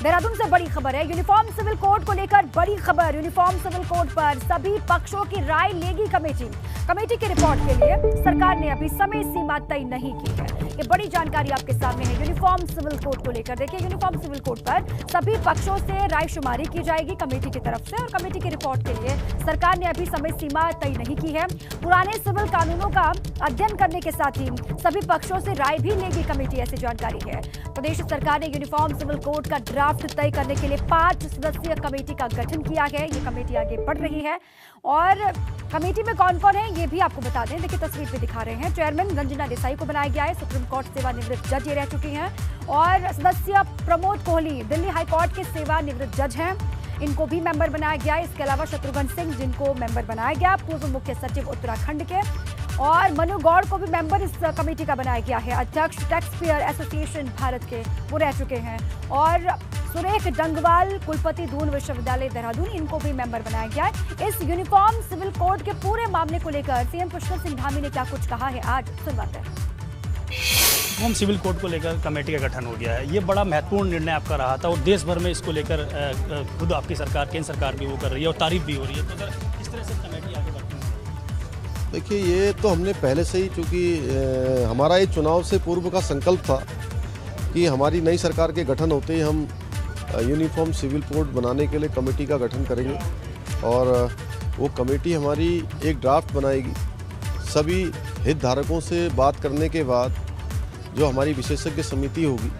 देहरादून से बड़ी खबर है। यूनिफॉर्म सिविल कोड को लेकर बड़ी खबर। यूनिफॉर्म सिविल कोड पर सभी पक्षों की राय लेगी कमेटी। कमेटी की रिपोर्ट के लिए सरकार ने अभी समय सीमा तय नहीं की है। ये बड़ी जानकारी आपके सामने है यूनिफॉर्म सिविल कोड को लेकर। देखिए, यूनिफॉर्म सिविल कोड पर सभी पक्षों से रायशुमारी की जाएगी कमेटी की तरफ से, और कमेटी की रिपोर्ट के लिए सरकार ने अभी समय सीमा तय नहीं की है। पुराने सिविल कानूनों का अध्ययन करने के साथ ही सभी पक्षों से राय भी लेगी कमेटी, ऐसी जानकारी है। प्रदेश सरकार ने यूनिफॉर्म सिविल कोड का ड्राफ्ट तय करने के लिए 5 सदस्यीय कमेटी का गठन किया है। ये कमेटी आगे बढ़ रही है और कमेटी में कौन कौन है ये भी आपको बता दें। देखिए, तस्वीर पे दिखा रहे हैं। चेयरमैन रंजना देसाई को बनाया गया है। सुप्रीम कोर्ट सेवानिवृत्त जज ये रह चुकी हैं। और सदस्य प्रमोद कोहली दिल्ली हाईकोर्ट के सेवानिवृत्त जज हैं, इनको भी मेंबर बनाया गया है। इसके अलावा शत्रुघ्न सिंह, जिनको मेंबर बनाया गया, पूर्व मुख्य सचिव उत्तराखंड के, और मनु गौड़ को भी मेंबर इस कमेटी का बनाया गया है। अध्यक्ष टैक्स पेयर एसोसिएशन भारत के वो रह चुके हैं। और सुरेख डंगवाल, कुलपति दून विश्वविद्यालय देहरादून, इनको भी मेंबर बनाया गया है। इस यूनिफॉर्म सिविल कोड के पूरे मामले को लेकर सीएम पुष्कर सिंह धामी ने क्या कुछ कहा है, आज सुनवाते हैं। यूनिफॉर्म सिविल कोड को लेकर कमेटी का गठन हो गया है। ये बड़ा महत्वपूर्ण निर्णय आपका रहा था और देश भर में इसको लेकर खुद आपकी सरकार, केंद्र सरकार भी वो कर रही है और तारीफ भी हो रही है। तो सर, किस तरह से कमेटी आगे बढ़ती है? देखिए, ये तो हमने पहले से ही, चूँकि हमारा ये चुनाव से पूर्व का संकल्प था कि हमारी नई सरकार के गठन होते ही हम यूनिफॉर्म सिविल कोड बनाने के लिए कमेटी का गठन करेंगे। और वो कमेटी हमारी एक ड्राफ्ट बनाएगी। सभी हितधारकों से बात करने के बाद जो हमारी विशेषज्ञ समिति होगी,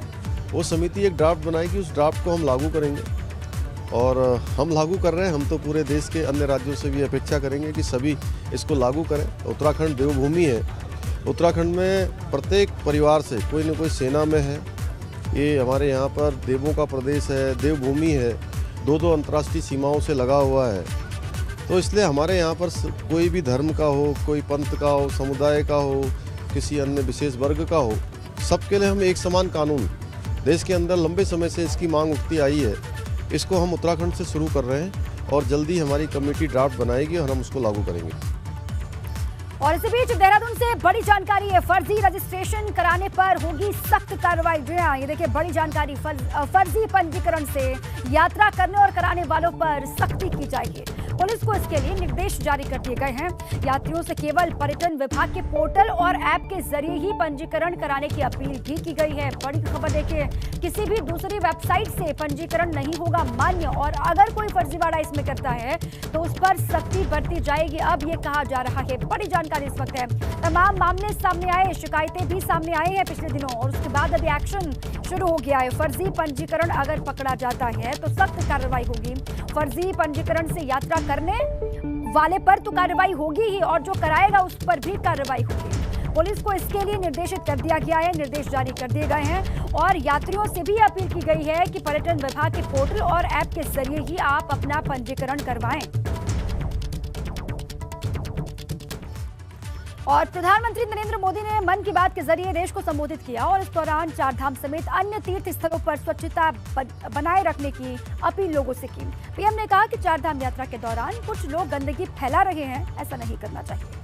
वो समिति एक ड्राफ्ट बनाएगी। उस ड्राफ्ट को हम लागू करेंगे और हम लागू कर रहे हैं। हम तो पूरे देश के अन्य राज्यों से भी अपेक्षा करेंगे कि सभी इसको लागू करें। उत्तराखंड देवभूमि है। उत्तराखंड में प्रत्येक परिवार से कोई न कोई सेना में है। ये हमारे यहाँ पर देवों का प्रदेश है, देवभूमि है, 2 अंतर्राष्ट्रीय सीमाओं से लगा हुआ है। तो इसलिए हमारे यहाँ पर कोई भी धर्म का हो, कोई पंथ का हो, समुदाय का हो, किसी अन्य विशेष वर्ग का हो, सबके लिए हम एक समान कानून, देश के अंदर लंबे समय से इसकी मांग उठती आई है, इसको हम उत्तराखंड से शुरू कर रहे हैं और जल्दी हमारी कमेटी ड्राफ्ट बनाएगी और हम उसको लागू करेंगे। और इसी बीच देहरादून से बड़ी जानकारी है। फर्जी रजिस्ट्रेशन कराने पर होगी सख्त कार्रवाई। जी हाँ, ये देखिए, बड़ी जानकारी। फर्जी पंजीकरण से यात्रा करने और कराने वालों पर सख्ती की जाएगी। पुलिस को इसके लिए निर्देश जारी कर दिए गए हैं। यात्रियों से केवल पर्यटन विभाग के पोर्टल और ऐप के जरिए ही पंजीकरण कराने की अपील भी की गई है। बड़ी खबर देखिए, किसी भी दूसरी वेबसाइट से पंजीकरण नहीं होगा मान्य, और अगर कोई फर्जीवाड़ा इसमें करता है तो उस पर सख्ती बरती जाएगी, अब ये कहा जा रहा है। बड़ी जानकारी इस वक्त है। तमाम मामले सामने आए, शिकायतें भी सामने आई हैं पिछले दिनों, और उसके बाद अभी एक्शन शुरू हो गया है। फर्जी पंजीकरण अगर पकड़ा जाता है तो सख्त कार्रवाई होगी। फर्जी पंजीकरण से यात्रा करने वाले पर तो कार्रवाई होगी ही, और जो कराएगा उस पर भी कार्रवाई होगी। पुलिस को इसके लिए निर्देशित कर दिया गया है, निर्देश जारी कर दिए गए हैं, और यात्रियों से भी अपील की गई है कि पर्यटन विभाग के पोर्टल और ऐप के जरिए ही आप अपना पंजीकरण करवाएं। और प्रधानमंत्री नरेंद्र मोदी ने मन की बात के जरिए देश को संबोधित किया, और इस दौरान चारधाम समेत अन्य तीर्थ स्थलों पर स्वच्छता बनाए रखने की अपील लोगों से की। पीएम ने कहा कि चारधाम यात्रा के दौरान कुछ लोग गंदगी फैला रहे हैं, ऐसा नहीं करना चाहिए।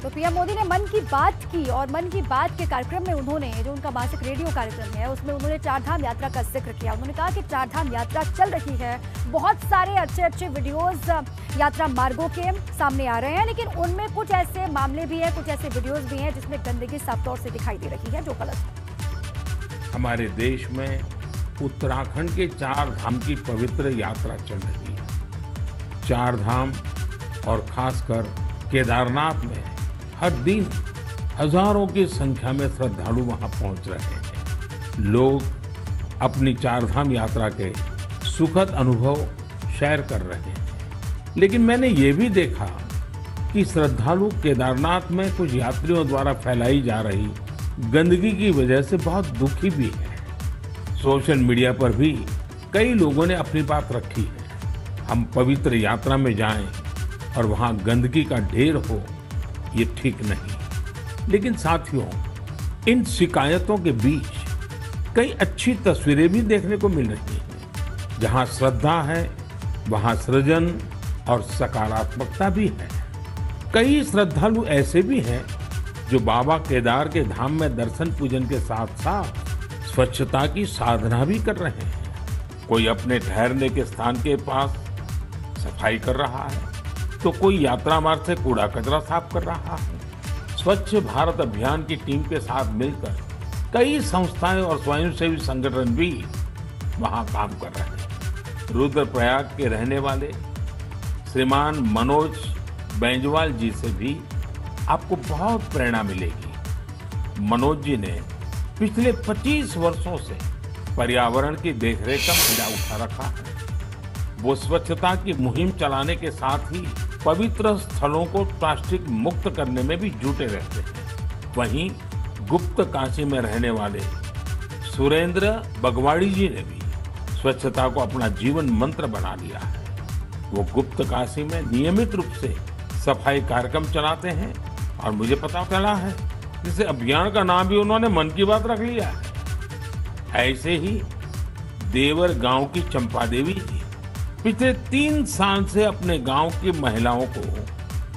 तो पीएम मोदी ने मन की बात की, और मन की बात के कार्यक्रम में उन्होंने, जो उनका मासिक रेडियो कार्यक्रम है, उसमें उन्होंने चारधाम यात्रा का जिक्र किया। उन्होंने कहा कि चारधाम यात्रा चल रही है, बहुत सारे अच्छे वीडियोस यात्रा मार्गों के सामने आ रहे हैं, लेकिन उनमें कुछ ऐसे मामले भी हैं, कुछ ऐसे वीडियोस भी हैं जिसमें गंदगी साफ तौर से दिखाई दे रही है, जो गलत है। हमारे देश में उत्तराखंड के 4 धाम की पवित्र यात्रा चल रही है। 4 धाम और खासकर केदारनाथ में हर दिन हजारों की संख्या में श्रद्धालु वहां पहुंच रहे हैं। लोग अपनी 4 धाम यात्रा के सुखद अनुभव शेयर कर रहे हैं, लेकिन मैंने ये भी देखा कि श्रद्धालु केदारनाथ में कुछ यात्रियों द्वारा फैलाई जा रही गंदगी की वजह से बहुत दुखी भी है। सोशल मीडिया पर भी कई लोगों ने अपनी बात रखी है। हम पवित्र यात्रा में जाएं और वहां गंदगी का ढेर हो, ये ठीक नहीं। लेकिन साथियों, इन शिकायतों के बीच कई अच्छी तस्वीरें भी देखने को मिल रही हैं। जहां श्रद्धा है, वहां सृजन, और सकारात्मकता भी है। कई श्रद्धालु ऐसे भी हैं जो बाबा केदार के धाम में दर्शन पूजन के साथ साथ स्वच्छता की साधना भी कर रहे हैं। कोई अपने ठहरने के स्थान के पास सफाई कर रहा है, तो कोई यात्रा मार्ग से कूड़ा कचरा साफ कर रहा है। स्वच्छ भारत अभियान की टीम के साथ मिलकर कई संस्थाएं और स्वयंसेवी संगठन भी वहां काम कर रहे हैं। रुद्रप्रयाग के रहने वाले श्रीमान मनोज बैंजवाल जी से भी आपको बहुत प्रेरणा मिलेगी। मनोज जी ने पिछले 25 वर्षों से पर्यावरण की देखरेख का बीड़ा उठा रखा है। वो स्वच्छता की मुहिम चलाने के साथ ही पवित्र स्थलों को प्लास्टिक मुक्त करने में भी जुटे रहते हैं। वहीं गुप्त काशी में रहने वाले सुरेंद्र बगवाड़ी जी ने भी स्वच्छता को अपना जीवन मंत्र बना लिया है। वो गुप्त काशी में नियमित रूप से सफाई कार्यक्रम चलाते हैं और मुझे पता चला है जिस अभियान का नाम भी उन्होंने मन की बात रख लिया है। ऐसे ही देवर गांव की चंपा देवी जी पिछले 3 साल से अपने गांव की महिलाओं को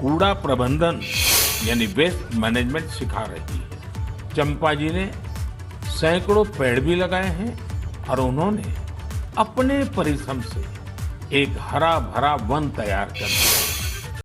कूड़ा प्रबंधन यानी वेस्ट मैनेजमेंट सिखा रही है। चंपा जी ने सैकड़ों पेड़ भी लगाए हैं और उन्होंने अपने परिश्रम से एक हरा भरा वन तैयार कर दिया।